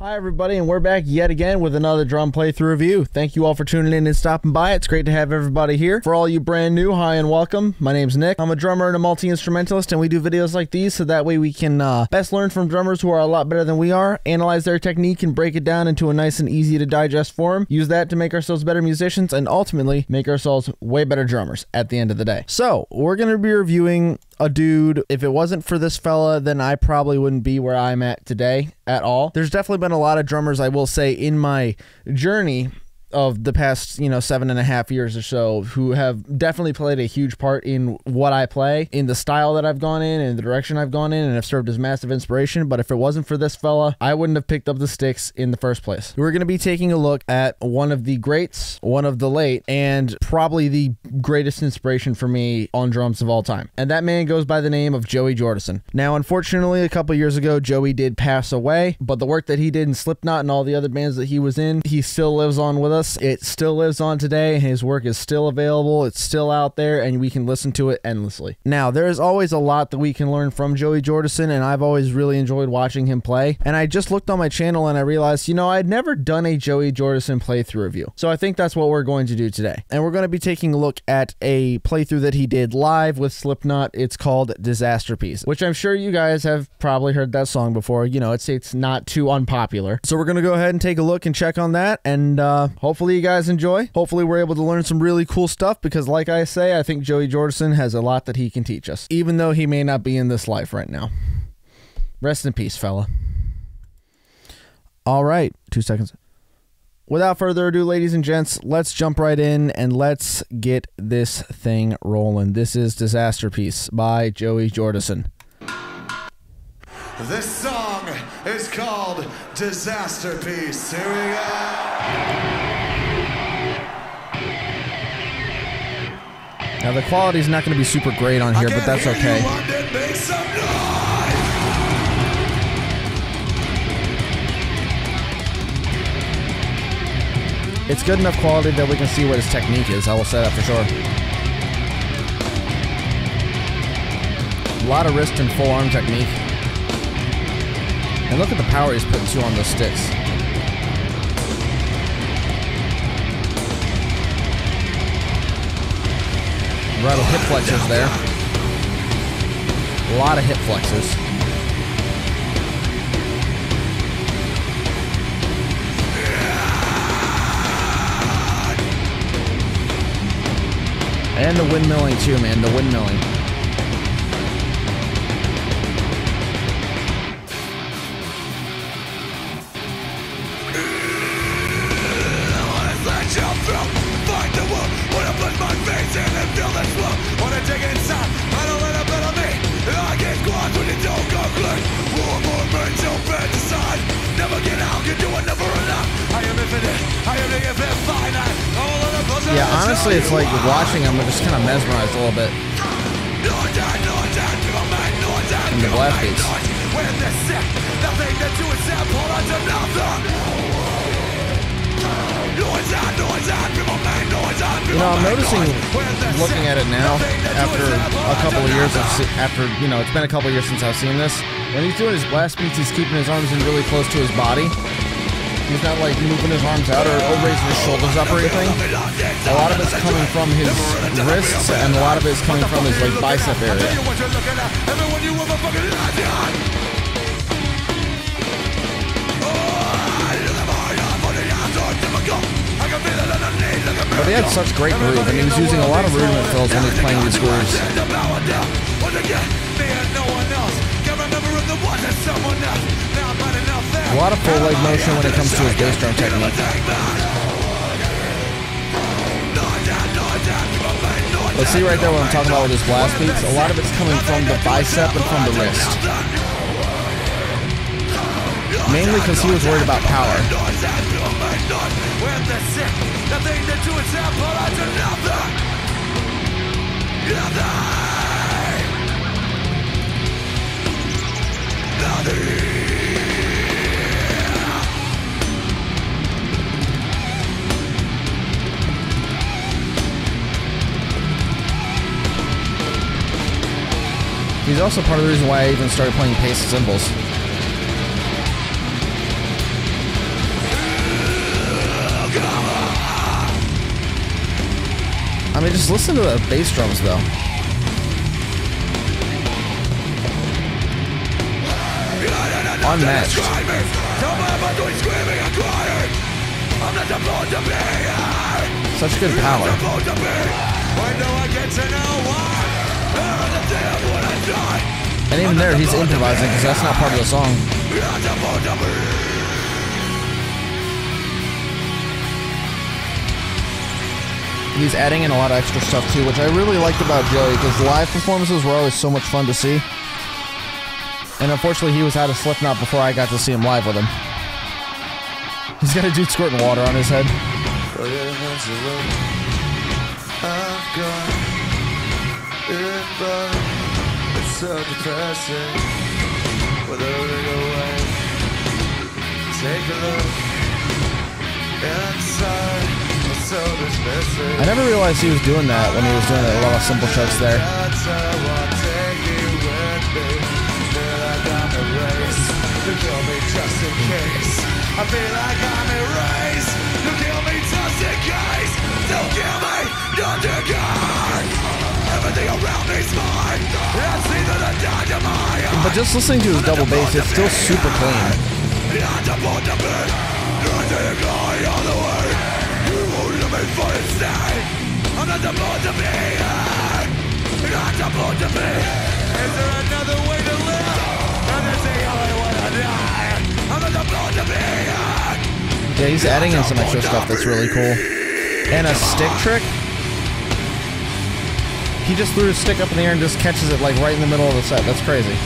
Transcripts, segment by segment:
Hi everybody, and we're back yet again with another drum playthrough review. Thank you all for tuning in and stopping by. It's great to have everybody here. For all you brand new, hi and welcome. My name's Nick. I'm a drummer and a multi-instrumentalist, and we do videos like these so that way we can best learn from drummers who are a lot better than we are, analyze their technique and break it down into a nice and easy to digest form, use that to make ourselves better musicians, and ultimately make ourselves way better drummers at the end of the day. So, we're going to be reviewing a dude. If it wasn't for this fella, then I probably wouldn't be where I'm at today at all. There's definitely been a lot of drummers, I will say, in my journey of the past, 7.5 years or so, who have definitely played a huge part in what I play, in the style that I've gone in, and the direction I've gone in, and have served as massive inspiration. But if it wasn't for this fella, I wouldn't have picked up the sticks in the first place. We're going to be taking a look at one of the greats, one of the late, and probably the greatest inspiration for me on drums of all time. And that man goes by the name of Joey Jordison. Now, unfortunately, a couple years ago, Joey did pass away, but the work that he did in Slipknot and all the other bands that he was in, he still lives on with us. It still lives on today. His work is still available. It's still out there, and we can listen to it endlessly. Now, there is always a lot that we can learn from Joey Jordison, and I've always really enjoyed watching him play. And I just looked on my channel and I realized, I'd never done a Joey Jordison playthrough review. So I think that's what we're going to do today. And we're going to be taking a look at a playthrough that he did live with Slipknot. It's called Disaster Piece, which I'm sure you guys have probably heard that song before. It's not too unpopular. So we're going to go ahead and take a look and check on that, and hopefully you guys enjoy. Hopefully we're able to learn some really cool stuff, because like I say, I think Joey Jordison has a lot that he can teach us, even though he may not be in this life right now. Rest in peace, fella. All right, 2 seconds. Without further ado, ladies and gents, let's jump right in and let's get this thing rolling. This is Disaster Piece by Joey Jordison. This song is called Disaster Piece. Here we go. Now, the quality's not going to be super great on here, but that's okay. It's good enough quality that we can see what his technique is. I will say that for sure. A lot of wrist and full arm technique. And look at the power he's putting to on those sticks. Right, hip flexors there. A lot of hip flexors. And the windmilling too, man. The windmilling. Yeah, honestly, it's like watching them, I'm just kind of mesmerized a little bit. And the blast beats. I'm noticing, looking at it now, after a couple of years, it's been a couple of years since I've seen this. When he's doing his blast beats, he's keeping his arms in really close to his body. He's not like moving his arms out or raising his shoulders up or anything. A lot of it's coming from his wrists, and a lot of it's coming from his bicep area. But he had such great groove, and he was using a lot of rudiment fills when he's playing these grooves. A lot of full leg motion when it comes to his bass drum technique. Let's see right there what I'm talking about with his blast beats. A lot of it's coming from the bicep and from the wrist. Mainly because he was worried about power. He's also part of the reason why I even started playing pace cymbals. mean, just listen to the bass drums, though. Unmatched. Such good power. And even there, he's improvising because that's not part of the song. He's adding in a lot of extra stuff too, which I really liked about Joey, because live performances were always so much fun to see. And unfortunately, he was out of Slipknot before I got to see him live with him. He's got a dude squirting water on his head. It's so depressing. Withering away. Take a look inside. So dismissive. I never realized he was doing that when he was doing a lot of simple chucks there. You kill me just in case. I feel like I'm erased. You kill me just in case. Don't kill me, don't do good. Everything around me's mine. It's either the dynamite. But just listening to his double bass, it's still super clean. I'm not supposed to be here. Not supposed to be. Is there another way to live? And is the only way to die? I'm not supposed to be here. Yeah, he's adding in some extra stuff that's really cool. And a stick trick. He just threw his stick up in the air and just catches it like right in the middle of the set. That's crazy.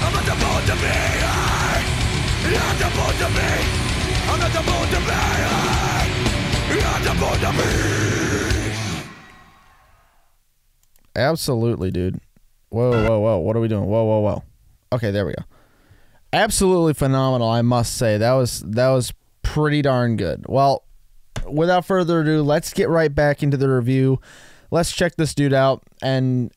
I'm not supposed to be here. Not supposed to be. I'm not supposed to be here. Not supposed to be. Absolutely, dude. Whoa, whoa, whoa. What are we doing? Whoa, whoa, whoa. Okay, there we go. Absolutely phenomenal, I must say. That was pretty darn good. Well, without further ado, let's get right back into the review. Let's check this dude out and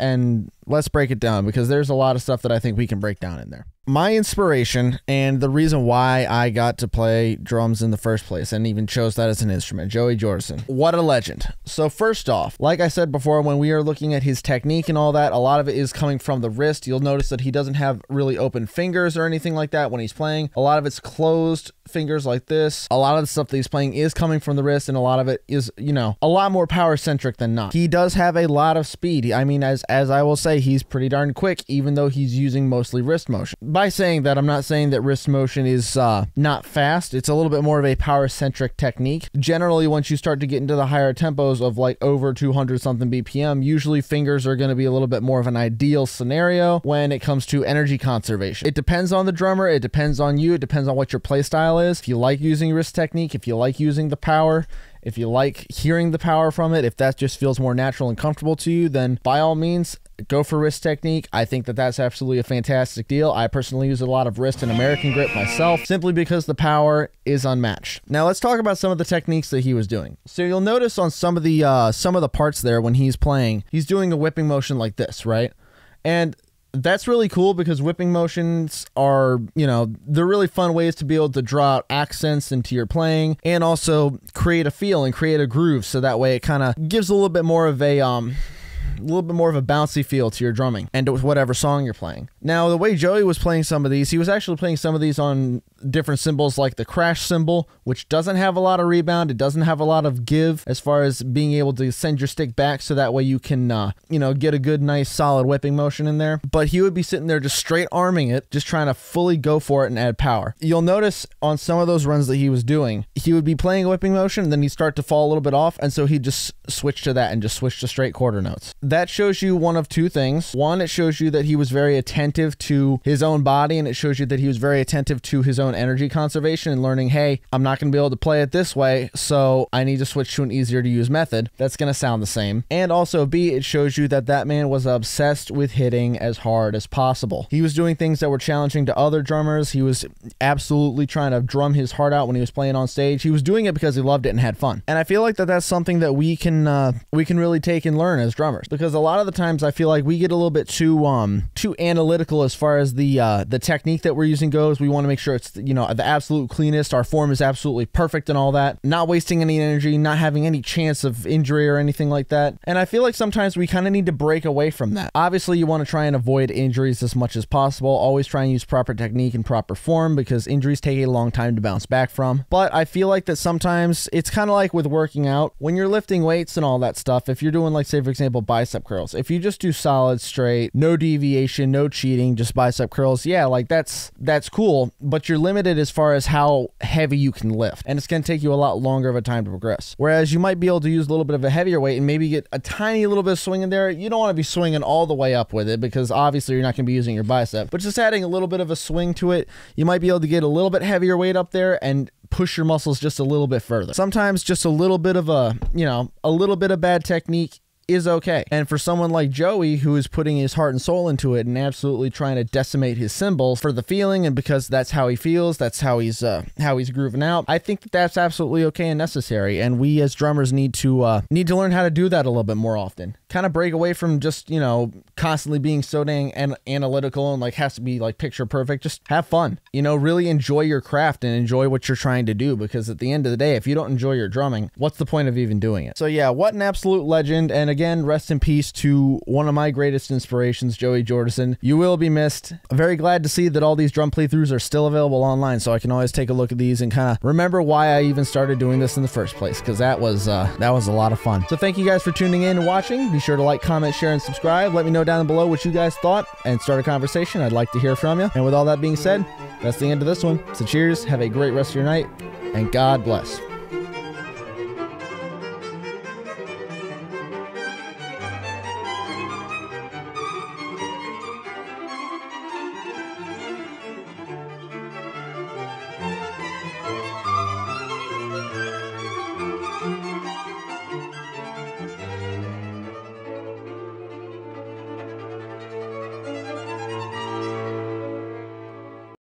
let's break it down, because there's a lot of stuff that I think we can break down in there. My inspiration and the reason why I got to play drums in the first place and even chose that as an instrument, Joey Jordison. What a legend. So first off, like I said before, when we are looking at his technique and all that, a lot of it is coming from the wrist. You'll notice that he doesn't have really open fingers or anything like that when he's playing. A lot of it's closed fingers like this. A lot of the stuff that he's playing is coming from the wrist, and a lot of it is, you know, a lot more power centric than not. He does have a lot of speed. I mean, as I will say, he's pretty darn quick, even though he's using mostly wrist motion. By saying that, I'm not saying that wrist motion is not fast. It's a little bit more of a power-centric technique. Generally, once you start to get into the higher tempos of like over 200 something BPM, usually fingers are going to be a little bit more of an ideal scenario when it comes to energy conservation. It depends on the drummer. It depends on you. It depends on what your play style is. If you like using wrist technique, if you like using the power, if you like hearing the power from it, if that just feels more natural and comfortable to you, then by all means, go for wrist technique. I think that that's absolutely a fantastic deal. I personally use a lot of wrist and American grip myself, simply because the power is unmatched. Now let's talk about some of the techniques that he was doing. So you'll notice on some of the parts there when he's playing, he's doing a whipping motion like this, right? And that's really cool, because whipping motions are, you know, they're really fun ways to be able to draw out accents into your playing and also create a feel and create a groove, so that way it kind of gives a little bit more of a bouncy feel to your drumming and to whatever song you're playing. Now, the way Joey was playing some of these, he was actually playing some of these on different cymbals, like the crash cymbal, which doesn't have a lot of rebound. It doesn't have a lot of give as far as being able to send your stick back, so that way you can, you know, get a good, nice, solid whipping motion in there. But he would be sitting there just straight arming it, just trying to fully go for it and add power. You'll notice on some of those runs that he was doing, he would be playing a whipping motion, and then he'd start to fall a little bit off, and so he'd just switch to that and just switch to straight quarter notes. That shows you one of two things. One, it shows you that he was very attentive to his own body, and it shows you that he was very attentive to his own energy conservation and learning, hey, I'm not going to be able to play it this way, so I need to switch to an easier to use method that's going to sound the same. And also, B, it shows you that that man was obsessed with hitting as hard as possible. He was doing things that were challenging to other drummers. He was absolutely trying to drum his heart out when he was playing on stage. He was doing it because he loved it and had fun. And I feel like that that's something that we can really take and learn as drummers. because a lot of the times I feel like we get a little bit too analytical as far as the technique that we're using goes. We want to make sure it's, you know, the absolute cleanest, our form is absolutely perfect and all that, not wasting any energy, not having any chance of injury or anything like that. And I feel like sometimes we kind of need to break away from that. Obviously, you want to try and avoid injuries as much as possible. Always try and use proper technique and proper form, because injuries take a long time to bounce back from. But I feel like that sometimes it's kind of like with working out, when you're lifting weights and all that stuff. If you're doing, like, say for example, bicep curls, if you just do solid, straight, no deviation, no cheating, just bicep curls, yeah, like that's cool, but you're limited as far as how heavy you can lift, and it's going to take you a lot longer of a time to progress. Whereas you might be able to use a little bit of a heavier weight and maybe get a tiny little bit of swing in there. You don't want to be swinging all the way up with it, because obviously you're not going to be using your bicep, but just adding a little bit of a swing to it, you might be able to get a little bit heavier weight up there and push your muscles just a little bit further. Sometimes just a little bit of a little bit of bad technique is okay. And for someone like Joey, who is putting his heart and soul into it and absolutely trying to decimate his cymbals for the feeling, and because that's how he feels, that's how he's grooving out, I think that that's absolutely okay and necessary. And we as drummers need to learn how to do that a little bit more often. Kind of break away from just, you know, constantly being so dang analytical and like has to be like picture perfect. Just have fun, you know, really enjoy your craft and enjoy what you're trying to do, because at the end of the day, if you don't enjoy your drumming, what's the point of even doing it? So yeah, what an absolute legend. And again, rest in peace to one of my greatest inspirations, Joey Jordison. You will be missed. I'm very glad to see that all these drum playthroughs are still available online, so I can always take a look at these and kind of remember why I even started doing this in the first place, because that was a lot of fun. So thank you guys for tuning in and watching. Be sure to like, comment, share, and subscribe. Let me know down below what you guys thought and start a conversation. I'd like to hear from you. And with all that being said, that's the end of this one. So cheers, have a great rest of your night, and God bless.